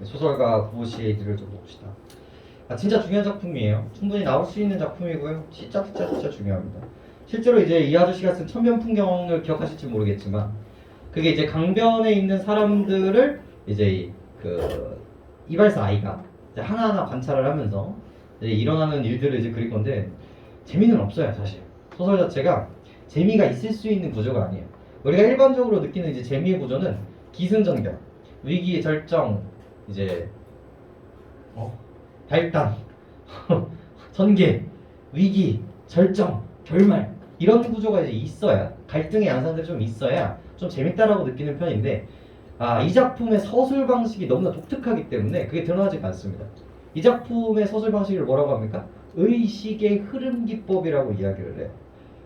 소설가 구보시에이드를 좀 봅시다. 진짜 중요한 작품이에요. 충분히 나올 수 있는 작품이고요. 진짜 중요합니다. 실제로 이제 이 아저씨가 쓴 천변 풍경을 기억하실지 모르겠지만 그게 이제 강변에 있는 사람들을 이제 그 이발사 아이가 이제 하나하나 관찰을 하면서 이제 일어나는 일들을 이제 그릴 건데 재미는 없어요, 사실. 소설 자체가 재미가 있을 수 있는 구조가 아니에요. 우리가 일반적으로 느끼는 이제 재미의 구조는 기승전결, 위기 절정, 이제 발단, 전개, 위기, 절정, 결말 이런 구조가 이제 있어야 갈등의 양상들이 좀 있어야 좀 재밌다라고 느끼는 편인데 이 작품의 서술 방식이 너무나 독특하기 때문에 그게 드러나지가 않습니다. 이 작품의 서술 방식을 뭐라고 합니까? 의식의 흐름 기법이라고 이야기를 해요.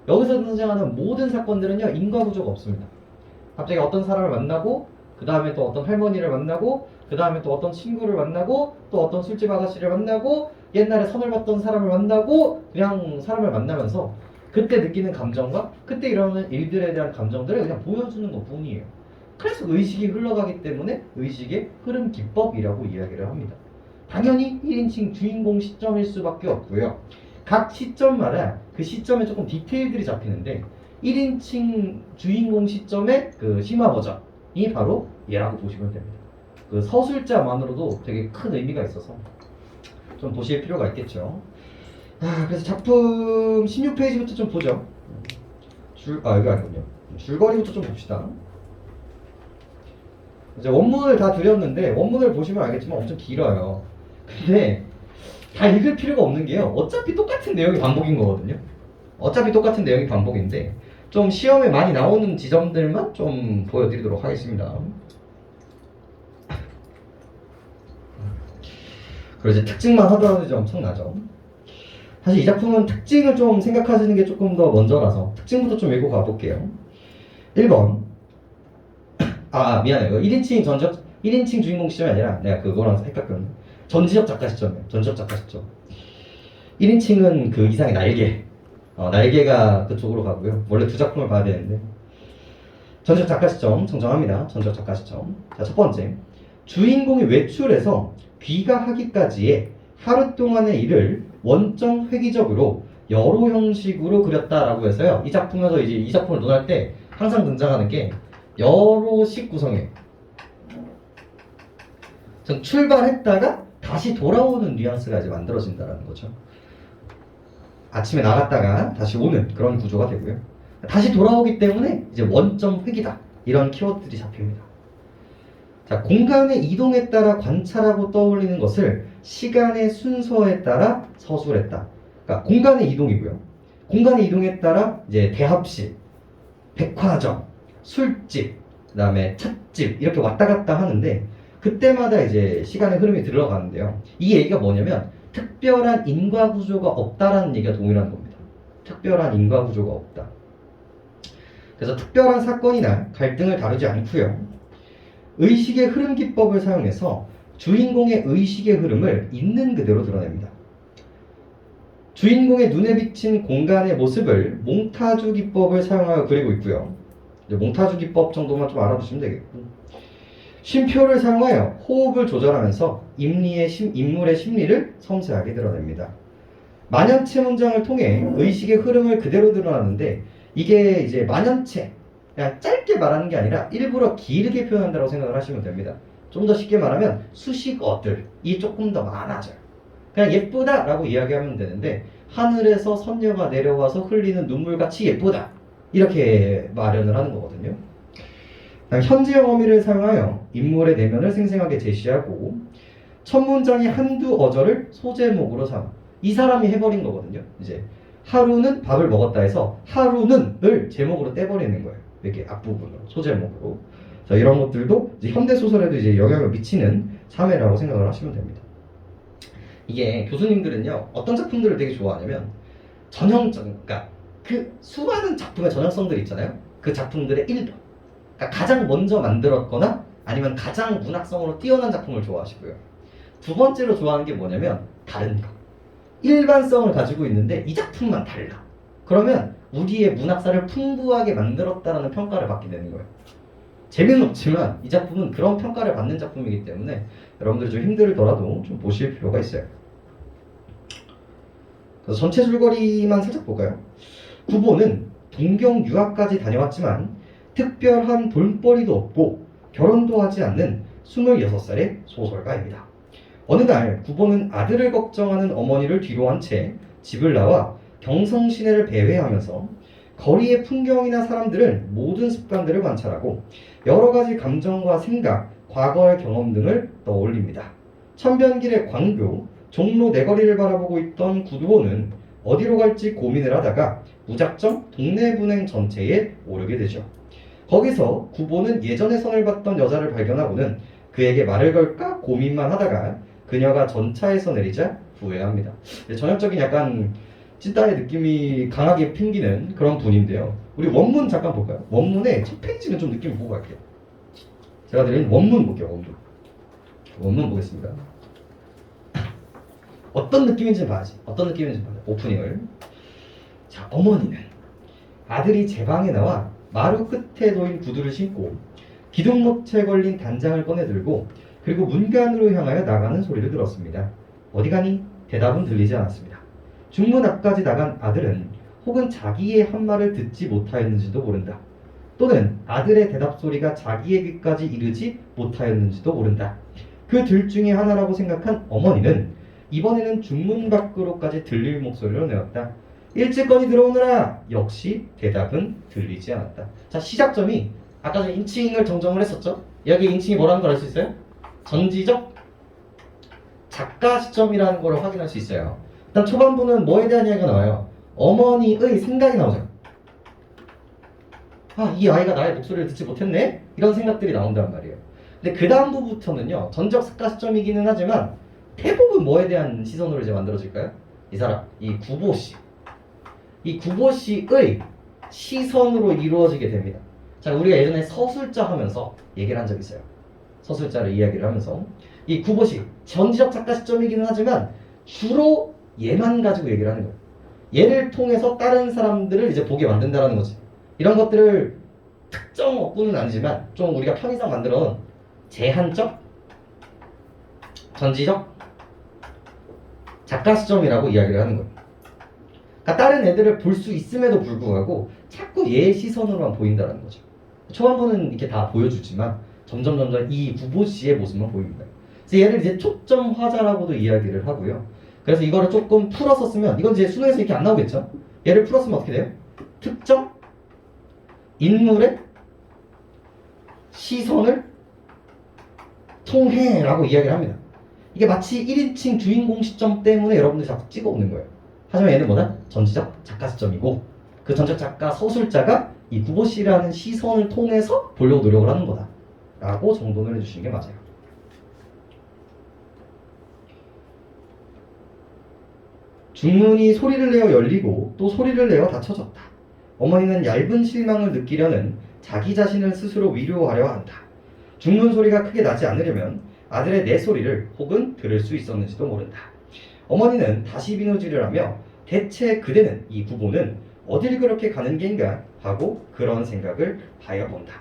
여기서 등장하는 모든 사건들은요 인과 구조가 없습니다. 갑자기 어떤 사람을 만나고 그 다음에 또 어떤 할머니를 만나고 그 다음에 또 어떤 친구를 만나고 또 어떤 술집 아가씨를 만나고 옛날에 선을 봤던 사람을 만나고 그냥 사람을 만나면서 그때 느끼는 감정과 그때 일어나는 일들에 대한 감정들을 그냥 보여주는 것 뿐이에요. 그래서 의식이 흘러가기 때문에 의식의 흐름 기법이라고 이야기를 합니다. 당연히 1인칭 주인공 시점일 수밖에 없고요. 각 시점마다 그 시점에 조금 디테일들이 잡히는데 1인칭 주인공 시점의 그 심화 버전이 바로 얘라고 보시면 됩니다. 그 서술자만으로도 되게 큰 의미가 있어서 좀 보실 필요가 있겠죠. 그래서 작품 16페이지부터 좀 보죠. 여기 아니군요. 줄거리부터 좀 봅시다. 이제 원문을 다 드렸는데 원문을 보시면 알겠지만 엄청 길어요. 근데 다 읽을 필요가 없는 게요. 어차피 똑같은 내용이 반복인 거거든요. 어차피 똑같은 내용이 반복인데 좀 시험에 많이 나오는 지점들만 좀 보여드리도록 하겠습니다. 그리고 이제 특징만 하더라도 이제 엄청나죠. 사실 이 작품은 특징을 좀 생각하시는 게 조금 더 먼저라서 특징부터 좀 읽고 가볼게요. 1번. 미안해요. 1인칭 주인공 시점이 아니라 내가 그거랑 헷갈렸네. 전지적 작가 시점이에요. 전지적 작가 시점. 1인칭은 그 이상의 날개. 날개가 그쪽으로 가고요. 원래 두 작품을 봐야 되는데. 전지적 작가 시점 정정합니다. 전지적 작가 시점. 자, 첫 번째. 주인공이 외출해서 귀가하기까지의 하루 동안의 일을 원점 획기적으로 여러 형식으로 그렸다라고 해서요. 이 작품에서 이제 이 작품을 논할 때 항상 등장하는 게 여러식 구성이에요. 출발했다가 다시 돌아오는 뉘앙스가 이제 만들어진다는 거죠. 아침에 나갔다가 다시 오는 그런 구조가 되고요. 다시 돌아오기 때문에 이제 원점 획이다. 이런 키워드들이 잡힙니다. 자, 공간의 이동에 따라 관찰하고 떠올리는 것을 시간의 순서에 따라 서술했다. 그러니까 공간의 이동이고요. 공간의 이동에 따라 이제 대합실, 백화점, 술집, 그 다음에 찻집 이렇게 왔다 갔다 하는데 그때마다 이제 시간의 흐름이 들어가는데요. 이 얘기가 뭐냐면 특별한 인과 구조가 없다라는 얘기가 동일한 겁니다. 특별한 인과 구조가 없다. 그래서 특별한 사건이나 갈등을 다루지 않고요. 의식의 흐름 기법을 사용해서 주인공의 의식의 흐름을 있는 그대로 드러냅니다. 주인공의 눈에 비친 공간의 모습을 몽타주 기법을 사용하여 그리고 있고요. 몽타주 기법 정도만 좀 알아두시면 되겠고, 쉼표를 사용하여 호흡을 조절하면서 인물의 심리를 섬세하게 드러냅니다. 만연체 문장을 통해 의식의 흐름을 그대로 드러나는데 이게 이제 만연체, 그냥 짧게 말하는 게 아니라 일부러 길게 표현한다고 생각을 하시면 됩니다. 좀 더 쉽게 말하면 수식어들이 조금 더 많아져요. 그냥 예쁘다라고 이야기하면 되는데 하늘에서 선녀가 내려와서 흘리는 눈물같이 예쁘다 이렇게 마련을 하는 거거든요. 현재형 어미를 사용하여 인물의 내면을 생생하게 제시하고 첫 문장이 한두 어절을 소제목으로 삼아 이 사람이 해버린 거거든요. 이제 하루는 밥을 먹었다 해서 하루는을 제목으로 떼버리는 거예요. 이렇게 앞부분으로 소제목으로. 자, 이런 것들도 이제 현대 소설에도 이제 영향을 미치는 사례라고 생각을 하시면 됩니다. 이게 교수님들은요 어떤 작품들을 되게 좋아하냐면 그러니까 그 수많은 작품의 전형성들이 있잖아요. 그 작품들의 1번. 그러니까 가장 먼저 만들었거나 아니면 가장 문학성으로 뛰어난 작품을 좋아하시고요. 두 번째로 좋아하는 게 뭐냐면 다른 거. 일반성을 가지고 있는데 이 작품만 달라. 그러면 우리의 문학사를 풍부하게 만들었다는 평가를 받게 되는 거예요. 재미는 없지만 이 작품은 그런 평가를 받는 작품이기 때문에 여러분들이 좀 힘들더라도 좀 보실 필요가 있어요. 그래서 전체 줄거리만 살짝 볼까요? 구보는 동경 유학까지 다녀왔지만 특별한 돈벌이도 없고 결혼도 하지 않는 26살의 소설가입니다. 어느 날 구보는 아들을 걱정하는 어머니를 뒤로한 채 집을 나와 경성 시내를 배회하면서 거리의 풍경이나 사람들을 모든 습관들을 관찰하고 여러 가지 감정과 생각, 과거의 경험 등을 떠올립니다. 천변길의 광교, 종로 내거리를 바라보고 있던 구보는 어디로 갈지 고민을 하다가 무작정 동네 분행 전체에 오르게 되죠. 거기서 구보는 예전에 선을 봤던 여자를 발견하고는 그에게 말을 걸까 고민만 하다가 그녀가 전차에서 내리자 후회합니다. 전형적인 약간 찐따의 느낌이 강하게 풍기는 그런 분인데요. 우리 원문 잠깐 볼까요? 원문의 첫 페이지는 좀 느낌을 보고 갈게요. 제가 드린 원문 볼게요. 원문 보겠습니다. 어떤 느낌인지 봐야지. 어떤 느낌인지 봐야지. 오프닝을. 자, 어머니는 아들이 제 방에 나와 마루 끝에 놓인 구두를 신고 기둥목에 걸린 단장을 꺼내 들고 그리고 문간으로 향하여 나가는 소리를 들었습니다. 어디 가니? 대답은 들리지 않았습니다. 중문 앞까지 나간 아들은 혹은 자기의 한 말을 듣지 못하였는지도 모른다. 또는 아들의 대답 소리가 자기의 귀까지 이르지 못하였는지도 모른다. 그 둘 중에 하나라고 생각한 어머니는 이번에는 중문 밖으로까지 들릴 목소리로 내었다. 일찍거니 들어오느라. 역시 대답은 들리지 않았다. 자, 시작점이 아까 전에 인칭을 정정을 했었죠. 여기 인칭이 뭐라는 걸 알 수 있어요? 전지적 작가 시점이라는 걸 확인할 수 있어요. 일단 초반부는 뭐에 대한 이야기가 나와요? 어머니의 생각이 나오죠. 아, 이 아이가 나의 목소리를 듣지 못했네? 이런 생각들이 나온단 말이에요. 근데 그 다음부부터는요, 전적 작가 시점이기는 하지만 대부분 뭐에 대한 시선으로 이제 만들어질까요? 이 사람, 이 구보씨. 이 구보씨의 시선으로 이루어지게 됩니다. 자, 우리가 예전에 서술자 하면서 얘기를 한 적이 있어요. 서술자를 이야기를 하면서 이 구보씨, 전지적 작가 시점이기는 하지만 주로 얘만 가지고 얘기를 하는 거예요. 얘를 통해서 다른 사람들을 이제 보게 만든다라는 거지. 이런 것들을 특정 어구는 아니지만 좀 우리가 편의상 만들어 놓은 제한적, 전지적 작가 시점이라고 이야기를 하는 거예요. 그러니까 다른 애들을 볼 수 있음에도 불구하고 자꾸 얘의 시선으로만 보인다는 거죠. 초반부는 이렇게 다 보여주지만 점점 이 구보씨의 모습만 보입니다. 그래서 얘를 이제 초점 화자라고도 이야기를 하고요. 그래서 이거를 조금 풀어서 쓰면 이건 이제 수능에서 이렇게 안 나오겠죠? 얘를 풀었으면 어떻게 돼요? 특정 인물의 시선을 통해 라고 이야기를 합니다. 이게 마치 1인칭 주인공 시점 때문에 여러분들이 자꾸 찍어 오는 거예요. 하지만 얘는 뭐다? 전지적 작가 시점이고 그 전지적 작가 서술자가 이 구보씨라는 시선을 통해서 보려고 노력을 하는 거다 라고 정돈을 해주시는 게 맞아요. 중문이 소리를 내어 열리고 또 소리를 내어 닫혀졌다. 어머니는 얇은 실망을 느끼려는 자기 자신을 스스로 위로하려 한다. 중문 소리가 크게 나지 않으려면 아들의 내 소리를 혹은 들을 수 있었는지도 모른다. 어머니는 다시 비누질을 하며 대체 그대는, 이 구보는 어딜 그렇게 가는 게인가 하고 그런 생각을 하여 본다.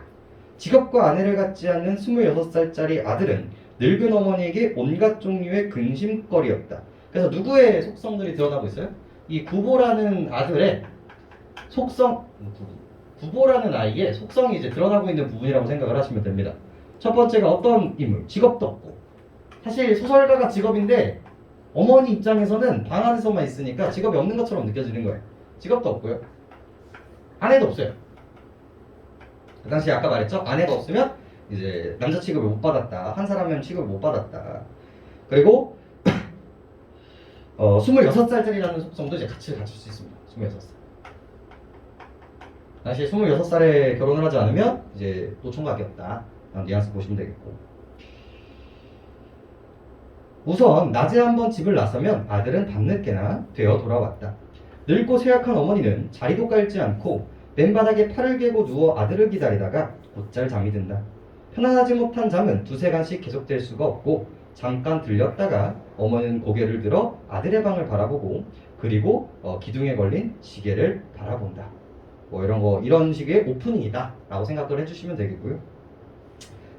직업과 아내를 갖지 않는 26살짜리 아들은 늙은 어머니에게 온갖 종류의 근심거리였다. 그래서 누구의 속성들이 드러나고 있어요? 이 구보라는 아들의 속성, 구보라는 아이의 속성이 이제 드러나고 있는 부분이라고 생각을 하시면 됩니다. 첫 번째가 어떤 인물? 직업도 없고. 사실 소설가가 직업인데 어머니 입장에서는 방 안에서만 있으니까 직업이 없는 것처럼 느껴지는 거예요. 직업도 없고요. 아내도 없어요. 그 당시에 아까 말했죠? 아내가 없으면 이제 남자 취급을 못 받았다. 한 사람이면 취급을 못 받았다. 그리고 26살짜리라는 속성도 이제 같이 갖출 수 있습니다. 26살. 당시에 26살에 결혼을 하지 않으면 이제 노총각이었다. 뉘앙스 보시면 되겠고. 우선 낮에 한번 집을 나서면 아들은 밤늦게나 되어 돌아왔다. 늙고 쇠약한 어머니는 자리도 깔지 않고 맨바닥에 팔을 괴고 누워 아들을 기다리다가 곧잘 잠이 든다. 편안하지 못한 잠은 두세 간씩 계속될 수가 없고 잠깐 들렸다가 어머니는 고개를 들어 아들의 방을 바라보고 그리고 기둥에 걸린 시계를 바라본다. 뭐 이런 식의 오프닝이다 라고 생각을 해주시면 되겠고요.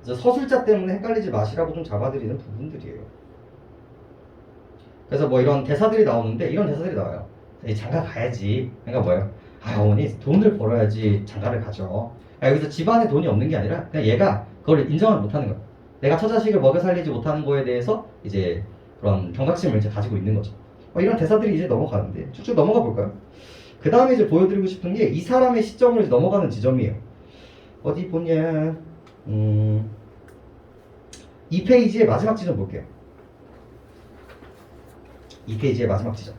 그래서 서술자 때문에 헷갈리지 마시라고 좀 잡아드리는 부분들이에요. 그래서 뭐 이런 대사들이 나오는데 이런 대사들이 나와요. 장가 가야지. 그러니까 뭐예요? 아 어머니 돈을 벌어야지 장가를 가죠. 여기서 집안에 돈이 없는 게 아니라 그냥 얘가 그걸 인정을 못하는 거야. 내가 처자식을 먹여 살리지 못하는 거에 대해서 이제 그런 경각심을 이제 가지고 있는 거죠. 이런 대사들이 이제 넘어가는데 쭉쭉 넘어가 볼까요? 그 다음에 이제 보여드리고 싶은 게 이 사람의 시점을 이제 넘어가는 지점이에요. 어디 보냐? 이 페이지의 마지막 지점 볼게요. 이 페이지의 마지막 지점.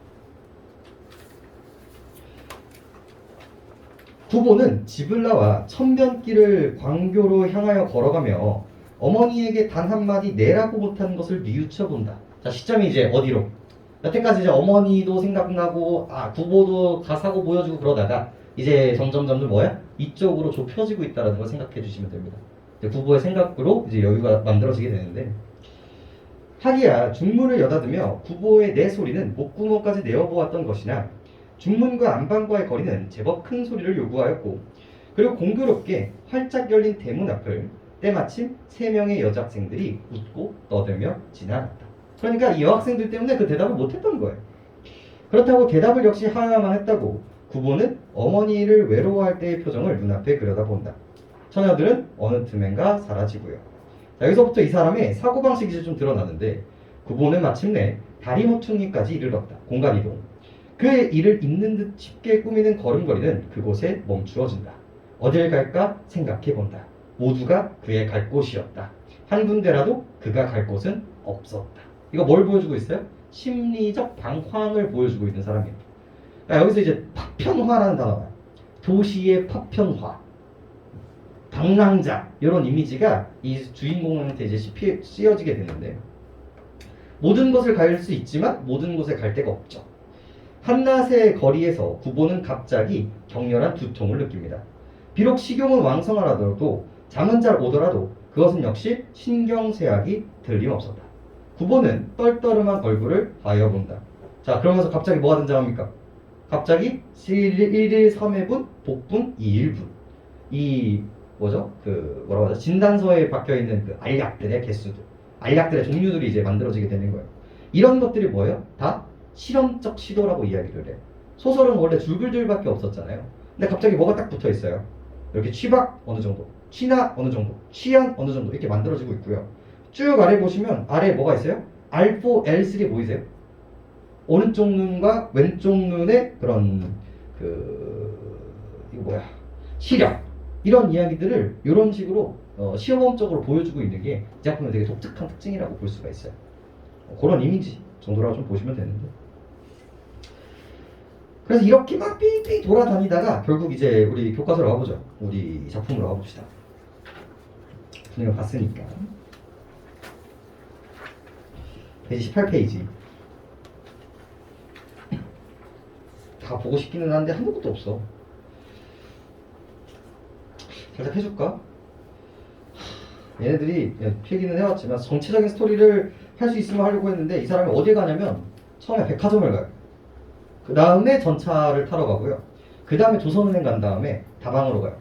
구보는 집을 나와 천변길을 광교로 향하여 걸어가며 어머니에게 단 한마디 내라고 못한 것을 뉘우쳐 본다. 자, 시점이 이제 어디로? 여태까지 이제 어머니도 생각나고 구보도 가사고 보여주고 그러다가 이제 점점 뭐야? 이쪽으로 좁혀지고 있다는 걸 생각해 주시면 됩니다. 이제 구보의 생각으로 이제 여유가 만들어지게 되는데, 하기야 중문을 여닫으며 구보의 내 소리는 목구멍까지 내어보았던 것이나 중문과 안방과의 거리는 제법 큰 소리를 요구하였고, 그리고 공교롭게 활짝 열린 대문 앞을 때마침 3명의 여학생들이 웃고 떠들며 지나갔다. 그러니까 이 여학생들 때문에 그 대답을 못했던 거예요. 그렇다고 대답을 역시 하야만 했다고 구보는 어머니를 외로워할 때의 표정을 눈앞에 그려다본다. 처녀들은 어느 틈엔가 사라지고요. 자, 여기서부터 이 사람의 사고방식이 이제 좀 드러나는데, 구보는 마침내 다리 모퉁이까지 이르렀다. 공간이동. 그의 이를 잇는 듯 쉽게 꾸미는 걸음걸이는 그곳에 멈추어진다. 어딜 갈까 생각해본다. 모두가 그의 갈 곳이었다. 한 군데라도 그가 갈 곳은 없었다. 이거 뭘 보여주고 있어요? 심리적 방황을 보여주고 있는 사람이에요. 여기서 이제 파편화라는 단어가, 도시의 파편화, 방랑자, 이런 이미지가 이 주인공한테 이제 씌워지게 되는데, 모든 곳을 갈 수 있지만 모든 곳에 갈 데가 없죠. 한낮의 거리에서 구보는 갑자기 격렬한 두통을 느낍니다. 비록 식욕은 왕성하더라도 잠은 잘 오더라도 그것은 역시 신경쇠약이 틀림없었다. 구보는 떨떠름한 얼굴을 바여본다. 자, 그러면서 갑자기 뭐가 등장합니까? 갑자기 1일 3회분, 복분 2일분. 이 뭐죠? 뭐라고 하죠? 진단서에 박혀있는 그 알약들의 개수들, 알약들의 종류들이 이제 만들어지게 되는 거예요. 이런 것들이 뭐예요? 다 실험적 시도라고 이야기를 해요. 소설은 원래 줄글들밖에 없었잖아요. 근데 갑자기 뭐가 딱 붙어 있어요. 이렇게 취박 어느 정도, 취나 어느 정도, 취한 어느 정도 이렇게 만들어지고 있고요. 쭉 아래 보시면 아래에 뭐가 있어요? R4, L3 보이세요? 오른쪽 눈과 왼쪽 눈의 그런 이거 뭐야? 시력, 이런 이야기들을 이런 식으로 시험적으로 보여주고 있는 게 이 작품의 되게 독특한 특징이라고 볼 수가 있어요. 그런 이미지 정도라고 좀 보시면 되는데, 그래서 이렇게 막 삥삥 돌아다니다가 결국 이제 우리 교과서로 와보죠. 우리 작품으로 와봅시다. 분위기를 봤으니까 페이지 18페이지. 다 보고 싶기는 한데 아무것도 없어. 살짝 해줄까? 얘네들이 필기는 해왔지만 전체적인 스토리를 할 수 있으면 하려고 했는데, 이 사람이 어딜 가냐면 처음에 백화점을 가요. 그 다음에 전차를 타러 가고요. 그 다음에 조선은행 간 다음에 다방으로 가요.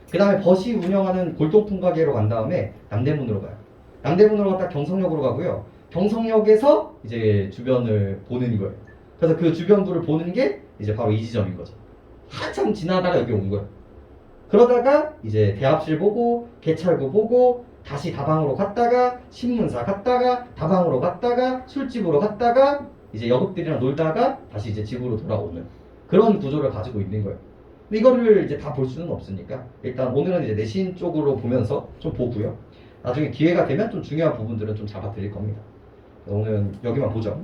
그 다음에 버시 운영하는 골동품 가게로 간 다음에 남대문으로 가요. 남대문으로 갔다 경성역으로 가고요. 경성역에서 이제 주변을 보는 거예요. 그래서 그 주변부를 보는 게 이제 바로 이 지점인 거죠. 한참 지나다가 여기 온 거예요. 그러다가 이제 대합실 보고 개찰구 보고 다시 다방으로 갔다가 신문사 갔다가 다방으로 갔다가 술집으로 갔다가 이제 여급들이랑 놀다가 다시 이제 집으로 돌아오는 그런 구조를 가지고 있는 거예요. 근데 이거를 이제 다 볼 수는 없으니까 일단 오늘은 이제 내신 쪽으로 보면서 좀 보고요. 나중에 기회가 되면 좀 중요한 부분들은 좀 잡아드릴 겁니다. 오늘은 여기만 보죠.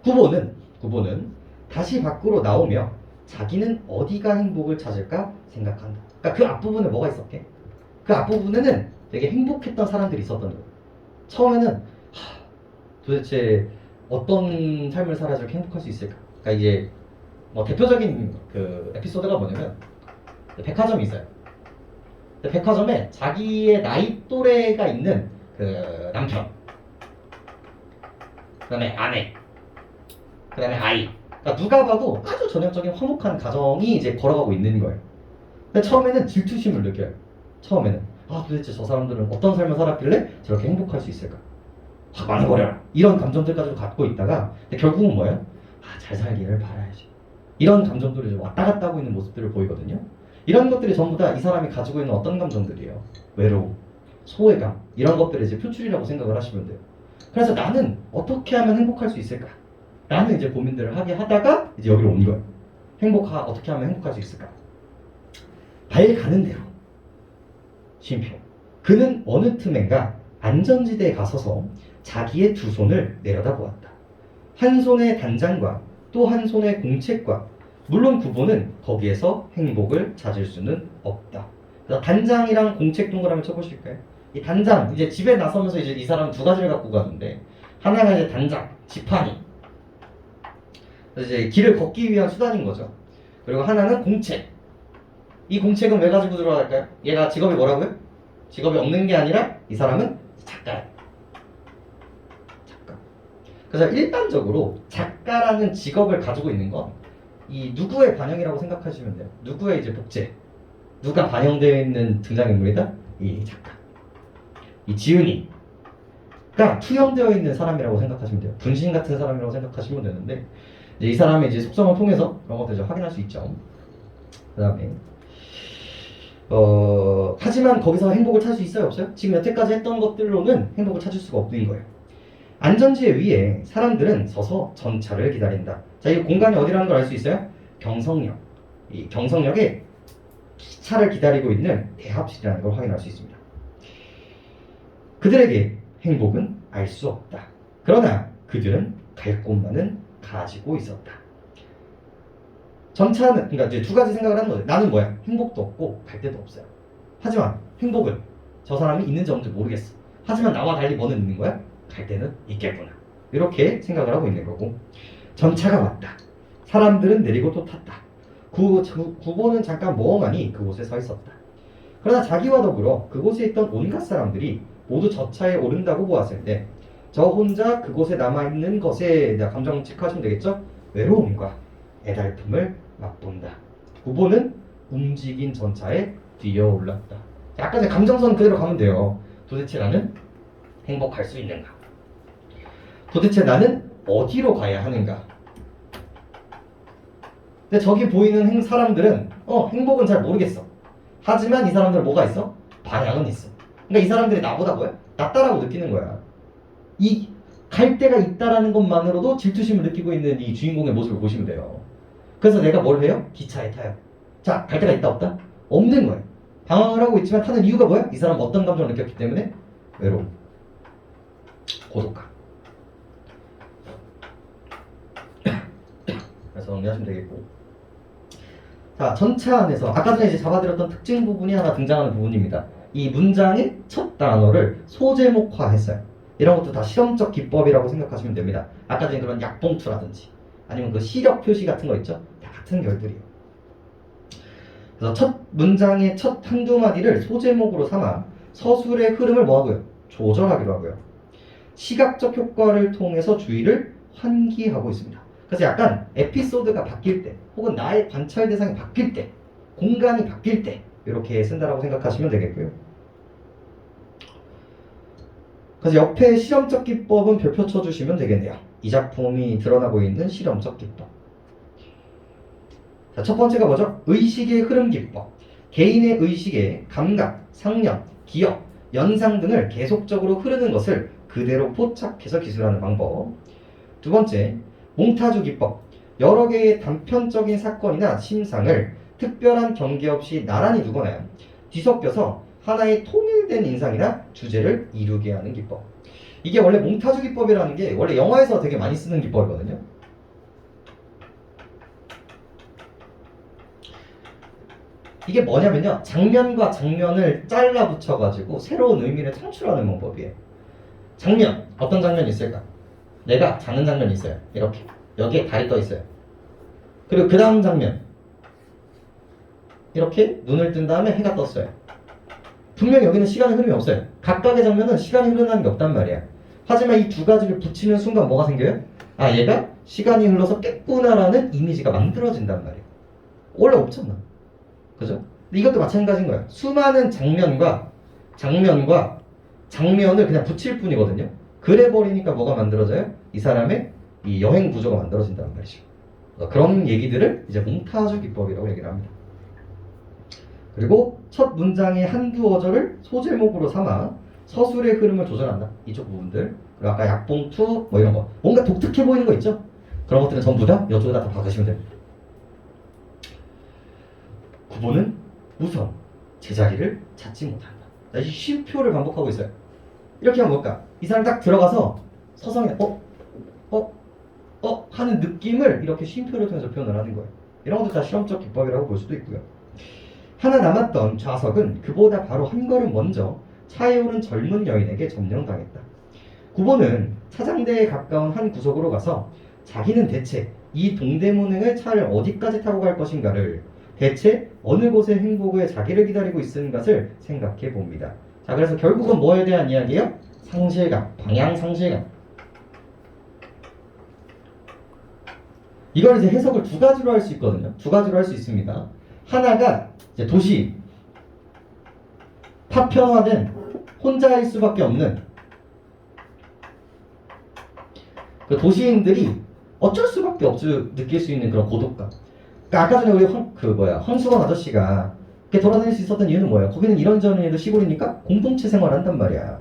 구보는 다시 밖으로 나오며 자기는 어디가 행복을 찾을까 생각한다. 그러니까 그 앞부분에 뭐가 있었게? 그 앞부분에는 되게 행복했던 사람들이 있었던 거예요. 처음에는 도대체 어떤 삶을 살아야 저렇게 행복할 수 있을까? 그러니까 이제 뭐 대표적인 그 에피소드가 뭐냐면 백화점이 있어요. 백화점에 자기의 나이 또래가 있는 그 남편, 그다음에 아내, 그다음에 아이. 그러니까 누가 봐도 아주 전형적인 화목한 가정이 이제 걸어가고 있는 거예요. 근데 처음에는 질투심을 느껴요. 처음에는 아 도대체 저 사람들은 어떤 삶을 살았길래 저렇게 행복할 수 있을까? 확 망해버려라. 이런 감정들까지도 갖고 있다가 근데 결국은 뭐예요? 아 잘 살기를 바라야지. 이런 감정들이 왔다 갔다 하고 있는 모습들을 보이거든요. 이런 것들이 전부 다 이 사람이 가지고 있는 어떤 감정들이에요? 외로움, 소외감 이런 것들의 이제 표출이라고 생각을 하시면 돼요. 그래서 나는 어떻게 하면 행복할 수 있을까? 라는 이제 고민들을 하게 하다가 이제 여기로 온 거예요. 어떻게 하면 행복할 수 있을까? 발 가는 대로. 쉼표. 그는 어느 틈엔가 안전지대에 가서서 자기의 두 손을 내려다 보았다. 한 손의 단장과 또 한 손의 공책과 물론 구보는 거기에서 행복을 찾을 수는 없다. 그래서 단장이랑 공책 동그라미 쳐보실까요? 이 단장, 이제 집에 나서면서 이제 이 사람은 두 가지를 갖고 가는데 하나가 이제 단장, 지팡이. 그래서 이제 길을 걷기 위한 수단인 거죠. 그리고 하나는 공책. 이 공책은 왜 가지고 들어갈까요? 얘가 직업이 뭐라고요? 직업이 없는 게 아니라 이 사람은 작가예요. 작가. 그래서 일반적으로 작가라는 직업을 가지고 있는 건 이 누구의 반영이라고 생각하시면 돼요. 누구의 이제 복제. 누가 반영되어 있는 등장인물이다? 이 작가. 이 지은이가 투영되어 있는 사람이라고 생각하시면 돼요. 분신 같은 사람이라고 생각하시면 되는데 이제 이 사람의 이제 속성을 통해서 그런 것들 확인할 수 있죠. 그 다음에 하지만 거기서 행복을 찾을 수 있어요? 없어요? 지금 여태까지 했던 것들로는 행복을 찾을 수가 없는 거예요. 안전지대 위에 사람들은 서서 전차를 기다린다. 자, 이 공간이 어디라는 걸 알 수 있어요? 경성역. 이 경성역에 기차를 기다리고 있는 대합실이라는 걸 확인할 수 있습니다. 그들에게 행복은 알 수 없다. 그러나 그들은 갈 곳만은 가지고 있었다. 전차는 그러니까 이제 두 가지 생각을 하는 거죠. 나는 뭐야? 행복도 없고 갈 데도 없어요. 하지만 행복은 저 사람이 있는지 없는지 모르겠어. 하지만 나와 달리 뭐는 있는 거야? 갈 데는 있겠구나. 이렇게 생각을 하고 있는 거고 전차가 왔다. 사람들은 내리고 또 탔다. 구보는 잠깐 멍하니 그곳에 서 있었다. 그러나 자기와 더불어 그곳에 있던 온갖 사람들이 모두 저 차에 오른다고 보았을 때 저 혼자 그곳에 남아있는 것에 대한 감정직하시면 되겠죠? 외로움과 애달픔을 맛본다. 구보는 움직인 전차에 뛰어올랐다. 약간 감정선 그대로 가면 돼요. 도대체 나는 행복할 수 있는가? 도대체 나는 어디로 가야 하는가? 근데 저기 보이는 사람들은 행복은 잘 모르겠어. 하지만 이 사람들은 뭐가 있어? 방향은 있어. 그러니까 이 사람들이 나보다 뭐야? 낫다라고 느끼는 거야. 이 갈 데가 있다라는 것만으로도 질투심을 느끼고 있는 이 주인공의 모습을 보시면 돼요. 그래서 내가 뭘 해요? 기차에 타요. 자, 갈 데가 있다 없다? 없는 거예요. 방황을 하고 있지만 타는 이유가 뭐야? 이 사람은 어떤 감정을 느꼈기 때문에? 외로움, 고독감. 그래서 정리하시면 되겠고. 자, 전차 안에서 아까 전에 이제 잡아드렸던 특징 부분이 하나 등장하는 부분입니다. 이 문장의 첫 단어를 소제목화했어요. 이런 것도 다 실험적 기법이라고 생각하시면 됩니다. 아까 전에 그런 약봉투라든지 아니면 그 시력 표시 같은 거 있죠? 다 같은 결들이에요. 그래서 첫 문장의 첫 한두 마디를 소제목으로 삼아 서술의 흐름을 뭐하고요? 조절하기도 하고요. 시각적 효과를 통해서 주의를 환기하고 있습니다. 그래서 약간 에피소드가 바뀔 때 혹은 나의 관찰 대상이 바뀔 때 공간이 바뀔 때 이렇게 쓴다라고 생각하시면 되겠고요. 그래서 옆에 실험적 기법은 별표 쳐주시면 되겠네요. 이 작품이 드러나고 있는 실험적 기법. 자, 첫 번째가 뭐죠? 의식의 흐름 기법. 개인의 의식의 감각, 상념, 기억, 연상 등을 계속적으로 흐르는 것을 그대로 포착해서 기술하는 방법. 두 번째, 몽타주 기법. 여러 개의 단편적인 사건이나 심상을 특별한 경계 없이 나란히 두거나 뒤섞여서 하나의 통일된 인상이나 주제를 이루게 하는 기법. 이게 원래 몽타주 기법이라는 게 원래 영화에서 되게 많이 쓰는 기법이거든요. 이게 뭐냐면요, 장면과 장면을 잘라 붙여가지고 새로운 의미를 창출하는 방법이에요. 장면, 어떤 장면이 있을까? 내가 자는 장면이 있어요. 이렇게 여기에 달이 떠 있어요. 그리고 그 다음 장면, 이렇게 눈을 뜬 다음에 해가 떴어요. 분명히 여기는 시간의 흐름이 없어요. 각각의 장면은 시간이 흐르는 게 없단 말이야. 하지만 이 두 가지를 붙이는 순간 뭐가 생겨요? 아, 얘가 시간이 흘러서 깼구나라는 이미지가 만들어진단 말이에요. 원래 없잖아. 그죠? 근데 이것도 마찬가지인 거야. 수많은 장면과 장면을 그냥 붙일 뿐이거든요. 그래 버리니까 뭐가 만들어져요? 이 사람의 이 여행 구조가 만들어진다는 말이죠. 그런 얘기들을 이제 몽타주 기법이라고 얘기를 합니다. 그리고 첫 문장의 한두 어절을 소제목으로 삼아 서술의 흐름을 조절한다. 이쪽 부분들. 그리고 아까 약봉투 뭐 이런 거. 뭔가 독특해 보이는 거 있죠? 그런 것들은 전부 다 이쪽에다 다 박으시면 됩니다. 구보는 우선 제자리를 찾지 못한다. 이 쉼표를 반복하고 있어요. 이렇게 하면 뭘까? 이 사람 딱 들어가서 서성에 하는 느낌을 이렇게 쉼표를 통해서 표현을 하는 거예요. 이런 것도 다 실험적 기법이라고 볼 수도 있고요. 하나 남았던 좌석은 그보다 바로 한 걸음 먼저 차에 오른 젊은 여인에게 점령당했다. 구보는 차장대에 가까운 한 구석으로 가서 자기는 대체 이 동대문행의 차를 어디까지 타고 갈 것인가를, 대체 어느 곳에 행복의 자기를 기다리고 있는 것을 생각해 봅니다. 자, 그래서 결국은 뭐에 대한 이야기예요? 상실감, 방향 상실감. 이걸 이제 해석을 두 가지로 할 수 있거든요. 두 가지로 할 수 있습니다. 하나가 이제 도시, 파편화된 혼자일 수밖에 없는 그 도시인들이 어쩔 수밖에 없이 느낄 수 있는 그런 고독감. 그러니까 아까 전에 우리 황수건 아저씨가 이렇게 돌아다닐 수 있었던 이유는 뭐예요? 거기는 이런저런 일도 시골이니까 공동체 생활을 한단 말이야.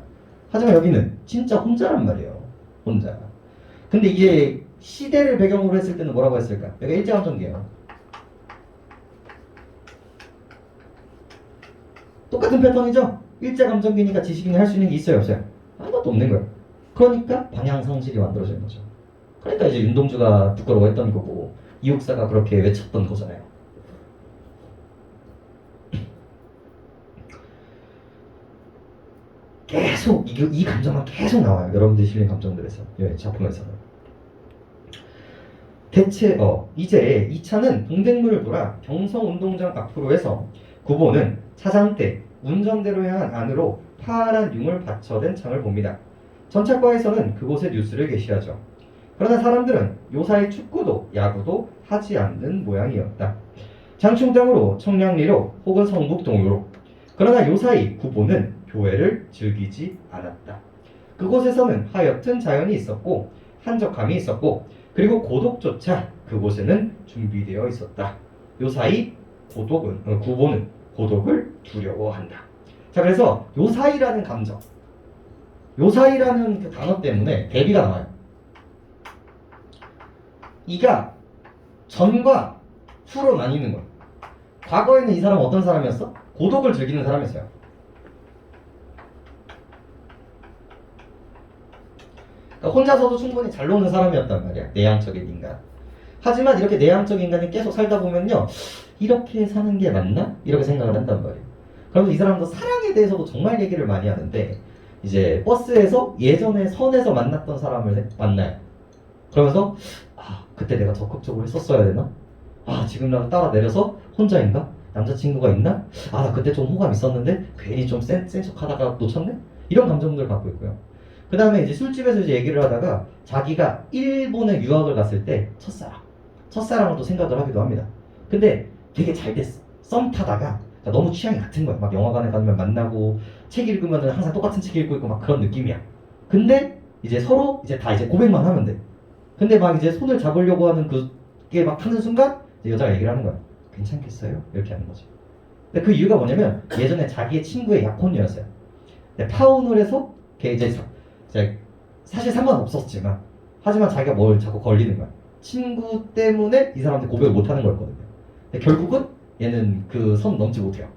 하지만 여기는 진짜 혼자란 말이에요. 혼자. 근데 이게 시대를 배경으로 했을 때는 뭐라고 했을까? 여기가 일제감정기예요. 똑같은 패턴이죠? 일제감정기니까 지식인이 할 수 있는 게 있어요, 없어요? 아무것도 없는 거예요. 그러니까 방향상실이 만들어지는 거죠. 그러니까 이제 윤동주가 부끄러워했던 거고 이육사가 그렇게 외쳤던 거잖아요. 계속 이 감정만 계속 나와요. 여러분들이 실린 감정들에서, 작품에서는. 대체 이제 이 차는 동대문을 돌아 경성운동장 앞으로 해서 구보는 차장대 운전대로 향한 안으로 파란 융을 받쳐댄 창을 봅니다. 전차과에서는 그곳에 뉴스를 게시하죠. 그러나 사람들은 요사이 축구도 야구도 하지 않는 모양이었다. 장충장으로 청량리로 혹은 성북동으로. 그러나 요사이 구보는 교회를 즐기지 않았다. 그곳에서는 하옅은 자연이 있었고 한적함이 있었고 그리고 고독조차 그곳에는 준비되어 있었다. 요사이 구보는 고독을 두려워한다. 자, 그래서 요사이라는 감정, 요사이라는 그 단어 때문에 대비가 나와요. 이가 전과 후로 나뉘는 거예요. 과거에는 이 사람은 어떤 사람이었어? 고독을 즐기는 사람이었어요. 그러니까 혼자서도 충분히 잘 노는 사람이었단 말이야. 내향적인 인간. 하지만 이렇게 내향적인 인간이 계속 살다 보면요, 이렇게 사는 게 맞나? 이렇게 생각을 한단 말이에요. 그러면서 이 사람도 사랑에 대해서도 정말 얘기를 많이 하는데, 이제 버스에서 예전에 선에서 만났던 사람을 만나요. 그러면서 그때 내가 적극적으로 했었어야 되나? 지금이라도 따라 내려서 혼자인가? 남자친구가 있나? 나 그때 좀 호감 있었는데 괜히 좀 센 척하다가 놓쳤네? 이런 감정들을 갖고 있고요. 그 다음에 이제 술집에서 이제 얘기를 하다가 자기가 일본에 유학을 갔을 때 첫사랑을 또 생각을 하기도 합니다. 근데 되게 잘 됐어. 썸 타다가 너무 취향이 같은 거야. 막 영화관에 가면 만나고 책 읽으면 항상 똑같은 책 읽고 있고 막 그런 느낌이야. 근데 이제 서로 이제 다 이제 고백만 하면 돼. 근데 막 이제 손을 잡으려고 하는 그게 막 하는 순간 이제 여자가 얘기를 하는 거야. 괜찮겠어요? 이렇게 하는 거지. 근데 그 이유가 뭐냐면 예전에 자기의 친구의 약혼녀였어요. 파혼을 해서 걔 이제 사실 상관없었지만 하지만 자기가 뭘 자꾸 걸리는 거야. 친구 때문에 이 사람한테 고백을 못 하는 거였거든요. 근데 결국은 얘는 그 선 넘지 못해요.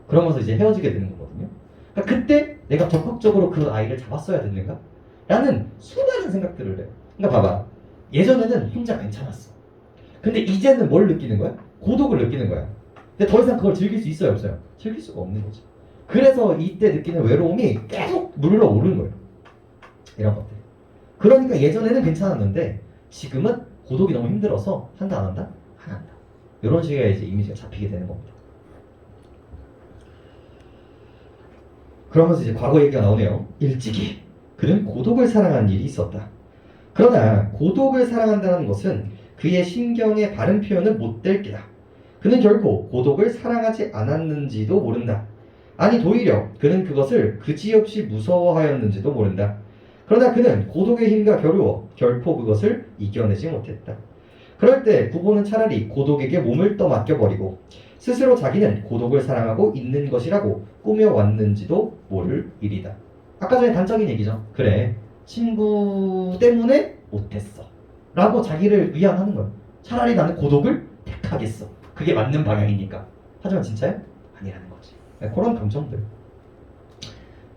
그러면서 이제 헤어지게 되는 거거든요. 그러니까 그때 내가 적극적으로 그 아이를 잡았어야 됐는가? 라는 수많은 생각들을 해요. 그러니까 봐봐. 예전에는 혼자 괜찮았어. 근데 이제는 뭘 느끼는 거야? 고독을 느끼는 거야. 근데 더 이상 그걸 즐길 수 있어요, 없어요? 즐길 수가 없는 거지. 그래서 이때 느끼는 외로움이 계속 눌러오르는 거예요. 이런 것들. 그러니까 예전에는 괜찮았는데 지금은 고독이 너무 힘들어서 한다 안 한다? 안 한다. 이런 식의 이제 이미지가 잡히게 되는 겁니다. 그러면서 이제 과거 얘기가 나오네요. 일찍이 그는 고독을 사랑한 일이 있었다. 그러나 고독을 사랑한다는 것은 그의 신경의 바른 표현은 못될 게다. 그는 결코 고독을 사랑하지 않았는지도 모른다. 아니 도리려 그는 그것을 그지없이 무서워하였는지도 모른다. 그러나 그는 고독의 힘과 겨루어 결코 그것을 이겨내지 못했다. 그럴 때 구보는 차라리 고독에게 몸을 떠맡겨버리고 스스로 자기는 고독을 사랑하고 있는 것이라고 꾸며왔는지도 모를 일이다. 아까 전에 단적인 얘기죠. 그래, 친구 때문에 못했어 라고 자기를 위안하는 거야. 차라리 나는 고독을 택하겠어. 그게 맞는 방향이니까. 하지만 진짜요? 아니라는 거지. 네, 그런 감정들.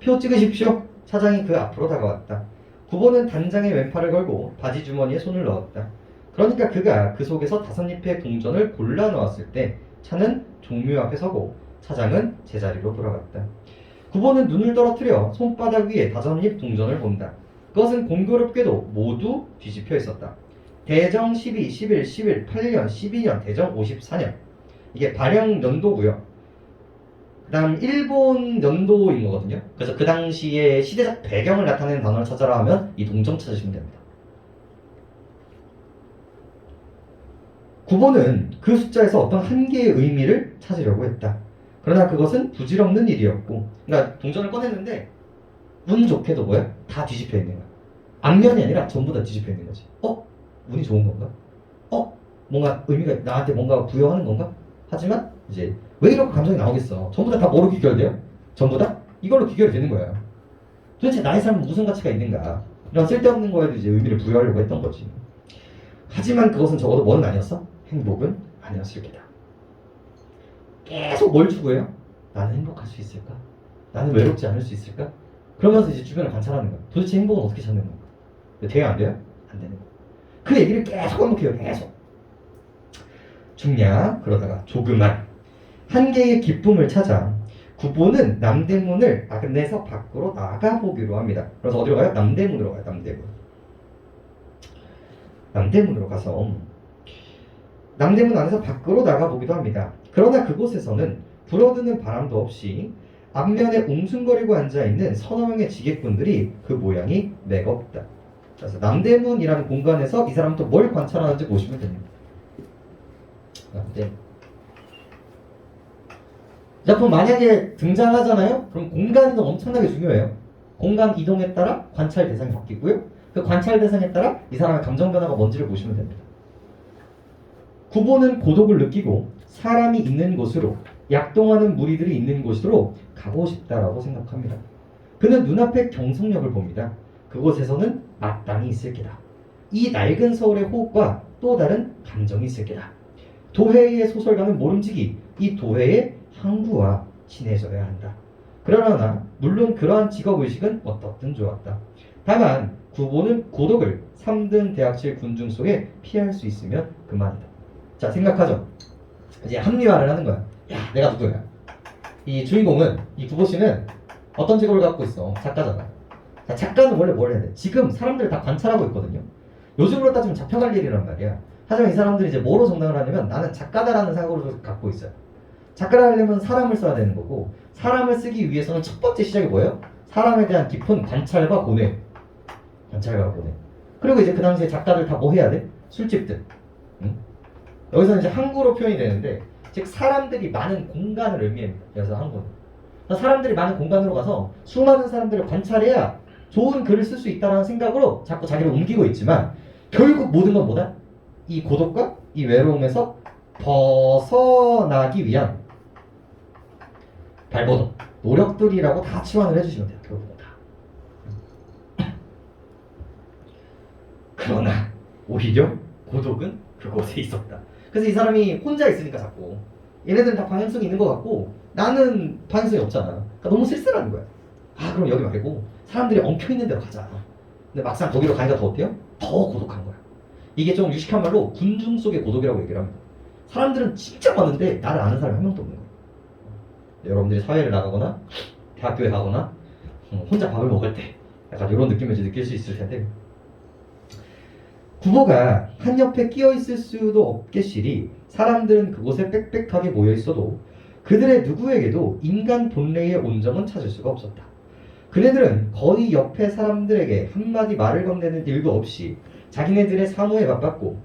표 찍으십시오. 차장이 그 앞으로 다가왔다. 구보는 단장의 왼팔을 걸고 바지 주머니에 손을 넣었다. 그러니까 그가 그 속에서 5잎의 동전을 골라 넣었을 때 차는 종묘 앞에 서고 차장은 제자리로 돌아갔다. 구보는 눈을 떨어뜨려 손바닥 위에 5잎 동전을 본다. 그것은 공교롭게도 모두 뒤집혀 있었다. 대정 12, 11, 11, 8년, 12년, 대정 54년. 이게 발행 연도고요. 그 다음 일본 연도인 거거든요. 그래서 그 당시에 시대적 배경을 나타내는 단어를 찾아라 하면 이 동전 찾으시면 됩니다. 구보는 그 숫자에서 어떤 한 개의 의미를 찾으려고 했다. 그러나 그것은 부질없는 일이었고, 그러니까 동전을 꺼냈는데 운 좋게도 뭐야? 다 뒤집혀 있는 거야. 앞면이 아니라 전부 다 뒤집혀 있는 거지. 운이 좋은 건가? 뭔가 의미가 나한테 뭔가 부여하는 건가? 하지만 이제 왜 이렇게 감정이 나오겠어? 전부 다 뭐로 귀결돼요? 전부 다 이걸로 귀결이 되는 거예요. 도대체 나의 삶은 무슨 가치가 있는가? 이런 쓸데없는 거에도 이제 의미를 부여하려고 했던 거지. 하지만 그것은 적어도 뭐는 아니었어? 행복은 아니었을 게다. 계속 뭘 추구해요? 나는 행복할 수 있을까? 나는 외롭지 않을 수 있을까? 그러면서 이제 주변을 관찰하는 거야. 도대체 행복은 어떻게 찾는 건가? 돼요? 안 돼요? 안 되는 거야. 그 얘기를 계속 반복해요. 계속. 죽냐? 그러다가 조그만 한 개의 기쁨을 찾아 구보는 남대문을 안내서 밖으로 나가보기로 합니다. 그래서 어디로 가요? 남대문으로 가요. 남대문으로 가서 남대문 안에서 밖으로 나가보기도 합니다. 그러나 그곳에서는 불어드는 바람도 없이 앞면에 웅숭거리고 앉아있는 서너 명의 지객분들이 그 모양이 매겁다. 그래서 남대문이라는 공간에서 이 사람은 또 뭘 관찰하는지 보시면 됩니다. 남대문. 작품 만약에 등장하잖아요? 그럼 공간이 엄청나게 중요해요. 공간 이동에 따라 관찰 대상이 바뀌고요. 그 관찰 대상에 따라 이 사람의 감정 변화가 뭔지를 보시면 됩니다. 구보는 고독을 느끼고 사람이 있는 곳으로, 약동하는 무리들이 있는 곳으로 가고 싶다라고 생각합니다. 그는 눈앞에 경성역을 봅니다. 그곳에서는 마땅히 있을 게다. 이 낡은 서울의 호흡과 또 다른 감정이 있을 게다. 도회의 소설가는 모름지기 이 도회의 항구와 친해져야 한다. 그러나 물론 그러한 직업의식은 어떻든 좋았다. 다만 구보는 고독을 3등 대학질 군중 속에 피할 수 있으면 그만이다. 자, 생각하죠. 이제 합리화를 하는 거야. 야, 내가 누구야? 이 주인공은, 이 구보씨는 어떤 직업을 갖고 있어? 작가잖아. 자, 작가는 원래 뭘 해야 돼? 지금 사람들을 다 관찰하고 있거든요. 요즘으로 따지면 잡혀갈 일이란 말이야. 하지만 이 사람들이 이제 뭐로 정당을 하냐면 나는 작가다라는 생각으로 갖고 있어요. 작가를 하려면 사람을 써야 되는 거고, 사람을 쓰기 위해서는 첫 번째 시작이 뭐예요? 사람에 대한 깊은 관찰과 고뇌. 그리고 이제 그 당시에 작가들 다 뭐 해야 돼? 술집들. 응? 여기서는 이제 항구로 표현이 되는데, 즉 사람들이 많은 공간을 의미합니다. 그래서 항구는. 사람들이 많은 공간으로 가서 수많은 사람들을 관찰해야 좋은 글을 쓸 수 있다는 생각으로 자꾸 자기를 옮기고 있지만, 결국 모든 건 뭐다? 이 고독과 이 외로움에서 벗어나기 위한 발버둥, 노력들이라고 다 치환을 해주시면 돼요. 결국은 다. 그러나 오히려 고독은 그곳에 있었다. 그래서 이 사람이 혼자 있으니까 자꾸 얘네들은 다 방향성이 있는 것 같고 나는 방향성이 없잖아. 그러니까 너무 쓸쓸한 거야. 그럼 여기 말고 사람들이 엉켜있는 데로 가자. 근데 막상 거기로 가니까 더 어때요? 더 고독한 거야. 이게 좀 유식한 말로 군중 속의 고독이라고 얘기를 합니다. 사람들은 진짜 많은데 나를 아는 사람이 한 명도 없는 거예요. 여러분들이 사회를 나가거나 대학교에 가거나 혼자 밥을 먹을 때 약간 이런 느낌을 느낄 수 있을 텐데, 구보가 한 옆에 끼어 있을 수도 없겠시리 사람들은 그곳에 빽빽하게 모여 있어도 그들의 누구에게도 인간 본래의 온정은 찾을 수가 없었다. 그네들은 거의 옆에 사람들에게 한마디 말을 건네는 일도 없이 자기네들의 사무에 바빴고,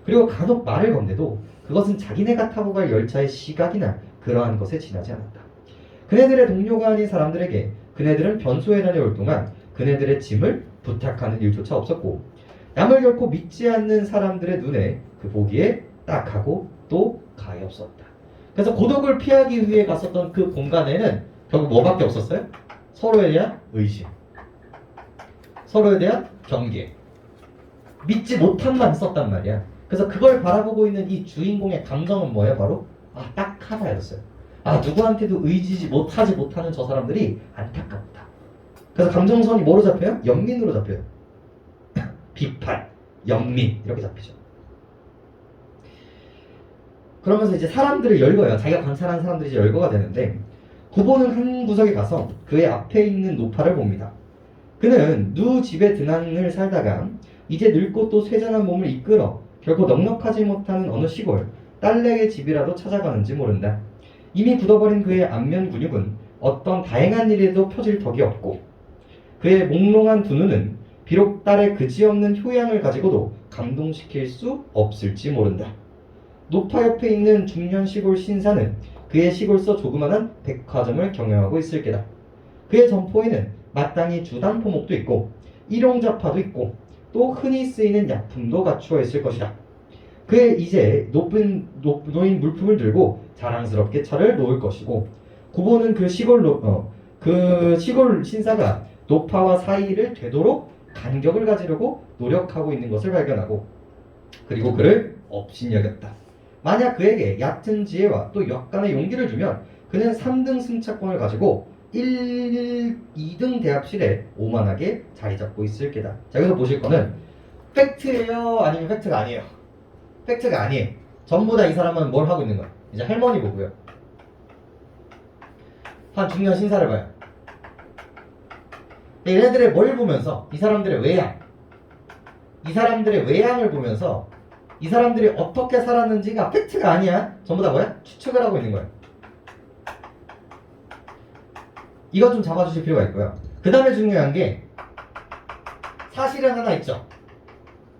그리고 간혹 말을 건네도 그것은 자기네가 타고 갈 열차의 시각이나 그러한 것에 지나지 않았다. 그네들의 동료가 아닌 사람들에게 그네들은 변소에 다녀올 동안 그네들의 짐을 부탁하는 일조차 없었고 남을 결코 믿지 않는 사람들의 눈에 그 보기에 딱하고 또 가엾었다. 그래서 고독을 피하기 위해 갔었던 그 공간에는 결국 뭐밖에 없었어요? 서로에 대한 의심, 서로에 대한 경계, 믿지 못함만 썼단 말이야. 그래서 그걸 바라보고 있는 이 주인공의 감정은 뭐예요? 바로 딱하다였어요. 누구한테도 의지지 못하지 못하는 저 사람들이 안타깝다. 그래서 감정선이 뭐로 잡혀요? 연민으로 잡혀요. 비판, 연민 이렇게 잡히죠. 그러면서 이제 사람들을 열거해요. 자기가 관찰한 사람들이 이제 열거가 되는데 구보는 한 구석에 가서 그의 앞에 있는 노파를 봅니다. 그는 누 집에 등한을 살다가 이제 늙고 또 쇠잔한 몸을 이끌어 결코 넉넉하지 못하는 어느 시골 딸내의 집이라도 찾아가는지 모른다. 이미 굳어버린 그의 안면 근육은 어떤 다행한 일에도 펴질 덕이 없고 그의 몽롱한 두 눈은 비록 딸의 그지없는 효양을 가지고도 감동시킬 수 없을지 모른다. 노파 옆에 있는 중년 시골 신사는 그의 시골서 조그마한 백화점을 경영하고 있을 게다. 그의 점포에는 마땅히 주단포목도 있고 일용자파도 있고 또 흔히 쓰이는 약품도 갖추어 있을 것이다. 그의 이제 노인 물품을 들고 자랑스럽게 차를 놓을 것이고 구보는 그 시골 신사가 노파와 사이를 되도록 간격을 가지려고 노력하고 있는 것을 발견하고 그리고 그를 업신여겼다. 만약 그에게 얕은 지혜와 또 약간의 용기를 주면 그는 3등 승차권을 가지고 2등 대합실에 오만하게 자리 잡고 있을 게다. 자, 여기서 보실 거는 팩트예요? 아니면 팩트가 아니에요? 팩트가 아니에요. 전부 다 이 사람은 뭘 하고 있는 거야? 이제 할머니 보고요. 한 중년 신사를 봐요. 얘네들의 뭘 보면서 이 사람들의 외양을 보면서 이 사람들이 어떻게 살았는지가 팩트가 아니야. 전부 다 뭐야? 추측을 하고 있는 거야. 이것 좀 잡아주실 필요가 있고요. 그 다음에 중요한 게 사실은 하나 있죠.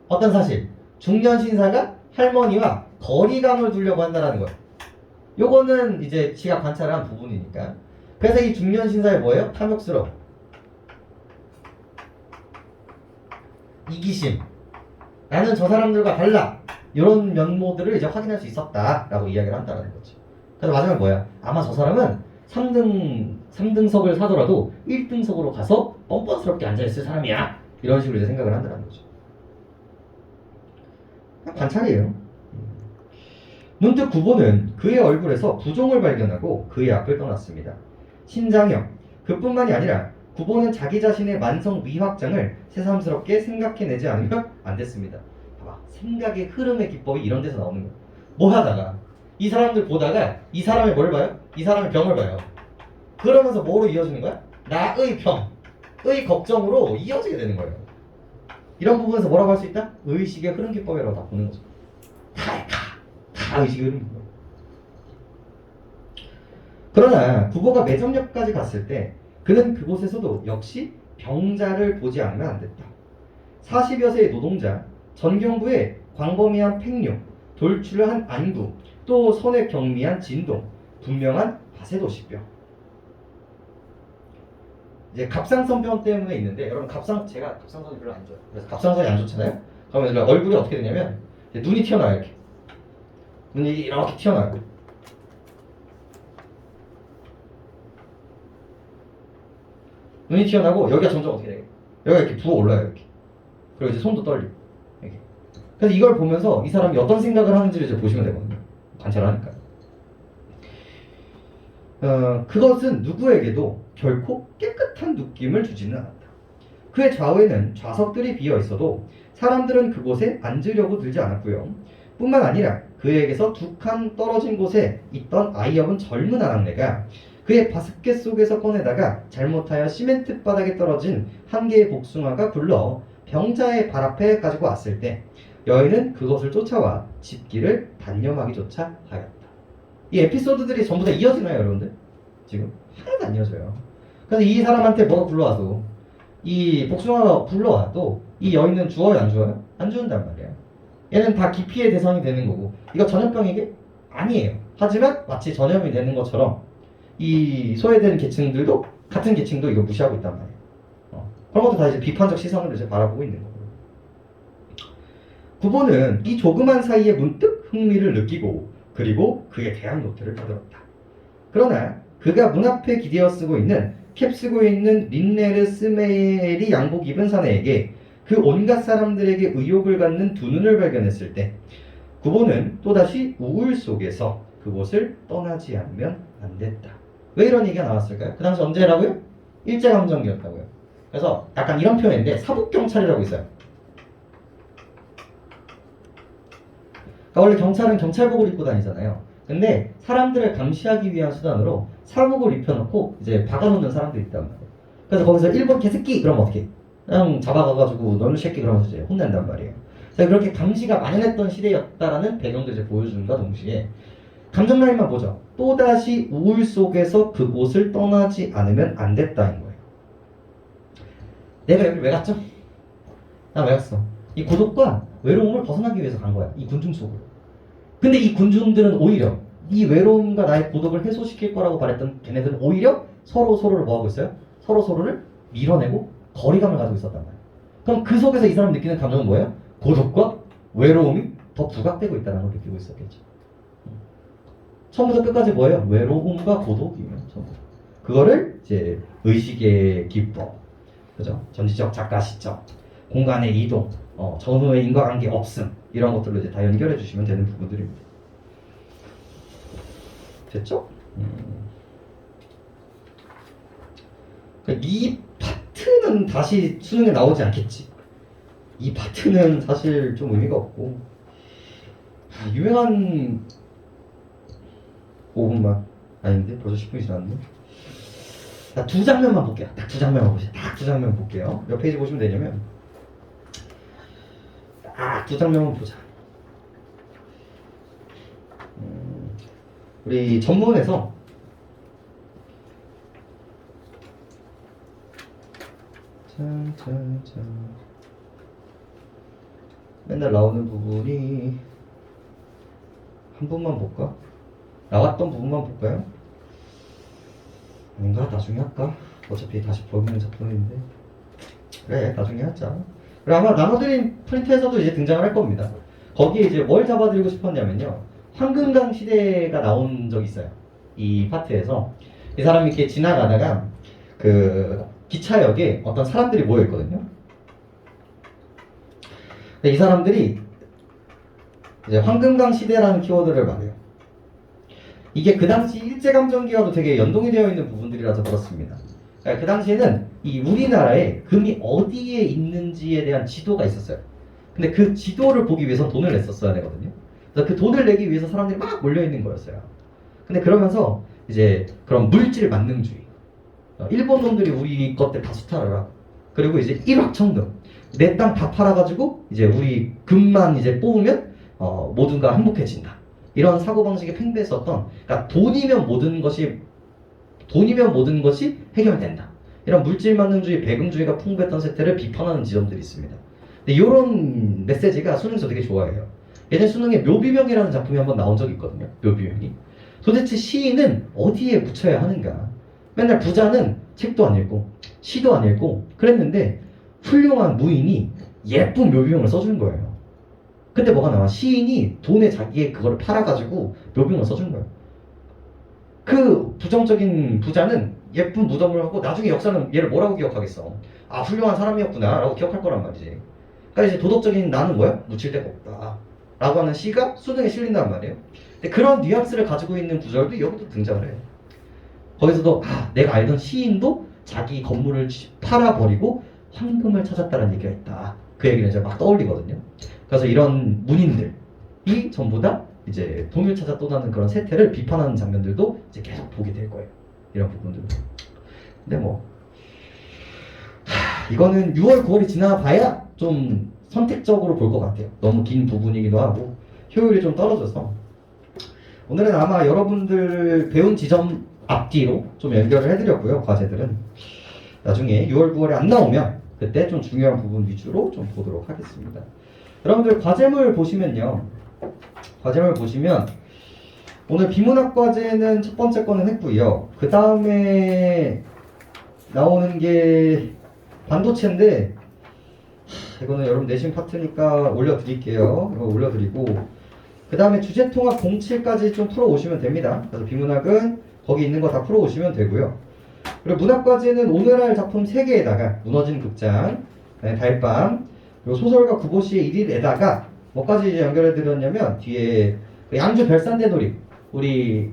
어떤 사실? 중년 신사가 할머니와 거리감을 두려고 한다는 거예요. 요거는 이제 지가 관찰한 부분이니까. 그래서 이 중년 신사의 뭐예요? 탐욕스러움, 이기심, 나는 저 사람들과 달라, 이런 면모들을 이제 확인할 수 있었다라고 이야기를 한다는 거지. 그래서 마지막에 뭐야? 아마 저 사람은 3등석을 사더라도 1등석으로 가서 뻔뻔스럽게 앉아있을 사람이야, 이런 식으로 이제 생각을 한다는 거죠. 관찰이에요. 문득 구보는 그의 얼굴에서 부종을 발견하고 그의 앞을 떠났습니다. 신장형, 그뿐만이 아니라 구보는 자기 자신의 만성 미확장을 새삼스럽게 생각해내지 않으면 안 됐습니다. 봐봐, 생각의 흐름의 기법이 이런 데서 나오는 거야. 뭐 하다가 이 사람들 보다가 이 사람의 뭘 봐요? 이 사람의 병을 봐요. 그러면서 뭐로 이어지는 거야? 나의 병의 걱정으로 이어지게 되는 거예요. 이런 부분에서 뭐라고 할 수 있다? 의식의 흐름 기법이라고 다 보는 거죠. 다 의식의 흐름 기법. 그러나 구보가 매점역까지 갔을 때 그는 그곳에서도 역시 병자를 보지 않으면 안 됐다. 40여 세의 노동자, 전경부의 광범위한 팽료, 돌출한 안구, 또 손에 경미한 진동, 분명한 바세도시병. 이제 갑상선병 때문에 있는데, 여러분 제가 갑상선이 별로 안 좋아요. 그래서 갑상선이 안 좋잖아요. 그러면 얼굴이 어떻게 되냐면 눈이 튀어나와요. 이렇게 눈이 이렇게 튀어나와요. 눈이 튀어나오고 여기가 점점 어떻게 돼요? 여기가 이렇게 부어 올라요. 이렇게. 그리고 이제 손도 떨리고 이렇게. 그래서 이걸 보면서 이 사람이 어떤 생각을 하는지를 이제 보시면 되거든요. 관찰하니까. 그것은 누구에게도 결코 깨끗한 느낌을 주지는 않았다. 그의 좌우에는 좌석들이 비어 있어도 사람들은 그곳에 앉으려고 들지 않았고요. 뿐만 아니라 그에게서 2칸 떨어진 곳에 있던 아이업은 젊은 아낙네가 그의 바스켓 속에서 꺼내다가 잘못하여 시멘트 바닥에 떨어진 한 개의 복숭아가 굴러 병자의 발 앞에 가지고 왔을 때 여인은 그것을 쫓아와 집기를 단념하기조차 하였다. 이 에피소드들이 전부 다 이어지나요, 여러분들? 지금 하나도 안 이어져요. 그래서 이 사람한테 뭐가 굴러와도, 이 복숭아가 굴러와도 이 여인은 주어요, 안 주어요? 안 주는단 말이에요. 얘는 다 기피의 대상이 되는 거고, 이거 전염병이게? 아니에요. 하지만 마치 전염이 되는 것처럼 이 소외되는 계층들도 같은 계층도 이거 무시하고 있단 말이에요. 그런 것도 다 이제 비판적 시선으로 이제 바라보고 있는 거고. 9번은 이 조그만 사이에 문득 흥미를 느끼고 그리고 그에 대한 노트를 떠들었다. 그러나 그가 문 앞에 기대어 쓰고 있는 캡 쓰고 있는 린네르 스메리 양복 입은 사내에게 그 온갖 사람들에게 의욕을 갖는 두 눈을 발견했을 때 9번은 또다시 우울 속에서 그곳을 떠나지 않으면 안 됐다. 왜 이런 얘기가 나왔을까요? 그 당시 언제라고요? 일제감정기였다고요. 그래서 약간 이런 표현인데 사복경찰이라고 있어요. 그러니까 원래 경찰은 경찰복을 입고 다니잖아요. 근데 사람들을 감시하기 위한 수단으로 사복을 입혀놓고 이제 박아놓는 사람들이 있단 말이에요. 그래서 거기서 일본 개새끼 그러면 어떻게? 그냥 잡아가가지고 너는 새끼 그러면서 이제 혼낸단 말이에요. 그래서 그렇게 감시가 만연했던 시대였다라는 배경도 이제 보여주는과 동시에 감정 라인만 보죠. 또다시 우울 속에서 그곳을 떠나지 않으면 안 됐다인 거예요. 내가 여기 왜 갔죠? 나 왜 갔어? 이 고독과 외로움을 벗어나기 위해서 간 거야. 이 군중 속으로. 근데 이 군중들은 오히려 이 외로움과 나의 고독을 해소시킬 거라고 바랬던 걔네들은 오히려 서로를 뭐 하고 있어요? 서로를 밀어내고 거리감을 가지고 있었단 말이에요. 그럼 그 속에서 이 사람 느끼는 감정은 뭐예요? 고독과 외로움이 더 부각되고 있다는 걸 느끼고 있었겠죠. 처음부터 끝까지 뭐예요? 외로움과 고독이에요. 전부. 그거를 이제 의식의 기법, 그죠? 전지적 작가 시점, 공간의 이동, 전후의 인과관계 없음 이런 것들로 이제 다 연결해 주시면 되는 부분들입니다. 됐죠? 이 파트는 다시 수능에 나오지 않겠지. 이 파트는 사실 좀 의미가 없고 유명한 5분만 아닌데 벌써 10분이 지났네. 두 장면만 볼게요. 딱 두 장면만 보세요. 딱 두 장면 볼게요. 몇 페이지 보시면 되냐면 딱 두 장면만 보자. 우리 전문에서 맨날 나오는 부분이 한 분만 볼까? 나왔던 부분만 볼까요? 아닌가? 나중에 할까? 어차피 다시 보는 작품인데 그래 나중에 하자. 그리고 아마 나눠드린 프린트에서도 이제 등장을 할 겁니다. 거기에 이제 뭘 잡아드리고 싶었냐면요, 황금강 시대가 나온 적이 있어요. 이 파트에서 이 사람이 이렇게 지나가다가 그 기차역에 어떤 사람들이 모여 있거든요. 이 사람들이 이제 황금강 시대라는 키워드를 말해요. 이게 그 당시 일제감정기와도 되게 연동이 되어 있는 부분들이라서 그렇습니다. 그러니까 그 당시에는 이 우리나라에 금이 어디에 있는지에 대한 지도가 있었어요. 근데 그 지도를 보기 위해서 돈을 냈었어야 되거든요. 그래서 그 돈을 내기 위해서 사람들이 막 몰려 있는 거였어요. 근데 그러면서 이제 그런 물질 만능주의, 일본 놈들이 우리 것들 다 수탈하라. 그리고 이제 일확천금, 내 땅 다 팔아가지고 이제 우리 금만 이제 뽑으면 모두가 행복해진다. 이런 사고방식에 팽배했었던, 그러니까 돈이면 모든 것이 해결된다. 이런 물질만능주의, 배금주의가 풍부했던 세태를 비판하는 지점들이 있습니다. 근데 이런 메시지가 수능에서 되게 좋아해요. 예전 수능에 묘비명이라는 작품이 한번 나온 적이 있거든요. 묘비명이. 도대체 시인은 어디에 묻혀야 하는가? 맨날 부자는 책도 안 읽고 시도 안 읽고 그랬는데 훌륭한 무인이 예쁜 묘비명을 써주는 거예요. 근데 뭐가 나와? 시인이 돈에 자기의 그거를 팔아가지고 묘비명을 써준 거예요. 그 부정적인 부자는 예쁜 무덤을 하고 나중에 역사는 얘를 뭐라고 기억하겠어? 아, 훌륭한 사람이었구나 라고 기억할 거란 말이지. 그러니까 이제 도덕적인 나는 뭐야? 묻힐 데가 없다 라고 하는 시가 수능에 실린단 말이에요. 근데 그런 뉘앙스를 가지고 있는 구절도 여기도 등장을 해요. 거기서도 내가 알던 시인도 자기 건물을 팔아버리고 황금을 찾았다는 얘기가 있다. 그 얘기는 이제 막 떠올리거든요. 그래서 이런 문인들이 전부 다 이제 돈을 찾아 떠나는 그런 세태를 비판하는 장면들도 이제 계속 보게 될 거예요. 이런 부분들. 근데 뭐 이거는 6월, 9월이 지나봐야 좀 선택적으로 볼 것 같아요. 너무 긴 부분이기도 하고 효율이 좀 떨어져서 오늘은 아마 여러분들 배운 지점 앞뒤로 좀 연결을 해드렸고요. 과제들은 나중에 6월, 9월에 안 나오면 그때 좀 중요한 부분 위주로 좀 보도록 하겠습니다. 여러분들 과제물 보시면요, 과제물 보시면 오늘 비문학 과제는 첫 번째 거는 했고요. 그 다음에 나오는 게 반도체인데 이거는 여러분 내신 파트니까 올려드릴게요. 이거 올려드리고 그 다음에 주제통합 07까지 좀 풀어오시면 됩니다. 그래서 비문학은 거기 있는 거 다 풀어오시면 되고요. 그리고 문학과제는 오늘 할 작품 3개에다가 무너진 극장, 네, 달밤, 그리고 소설가 구보시의 1일에다가 뭐까지 이제 연결해 드렸냐면 뒤에 그 양주 별산대놀이 우리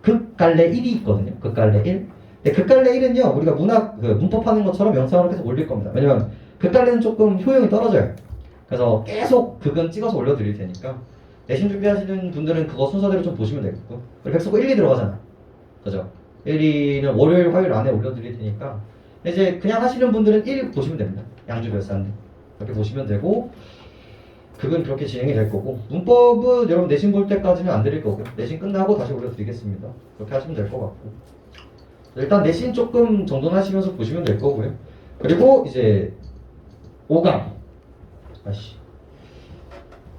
극갈래 1이 있거든요. 극갈래 1. 네, 극갈래 1은요 우리가 문학 그 문법하는 것처럼 영상으로 계속 올릴 겁니다. 왜냐면 극갈래는 조금 효용이 떨어져요. 그래서 계속 극은 찍어서 올려드릴 테니까 내신 준비하시는 분들은 그거 순서대로 좀 보시면 되겠고 그리고 백석고 1, 2 들어가잖아. 그죠? 1, 2는 월요일, 화요일 안에 올려드릴 테니까 이제 그냥 하시는 분들은 1 보시면 됩니다. 양주 별산대 그렇게 보시면 되고 그건 그렇게 진행이 될 거고 문법은 여러분 내신 볼 때까지는 안 드릴 거고요. 내신 끝나고 다시 올려드리겠습니다. 그렇게 하시면 될 것 같고 일단 내신 조금 정돈하시면서 보시면 될 거고요. 그리고 이제 5강 아씨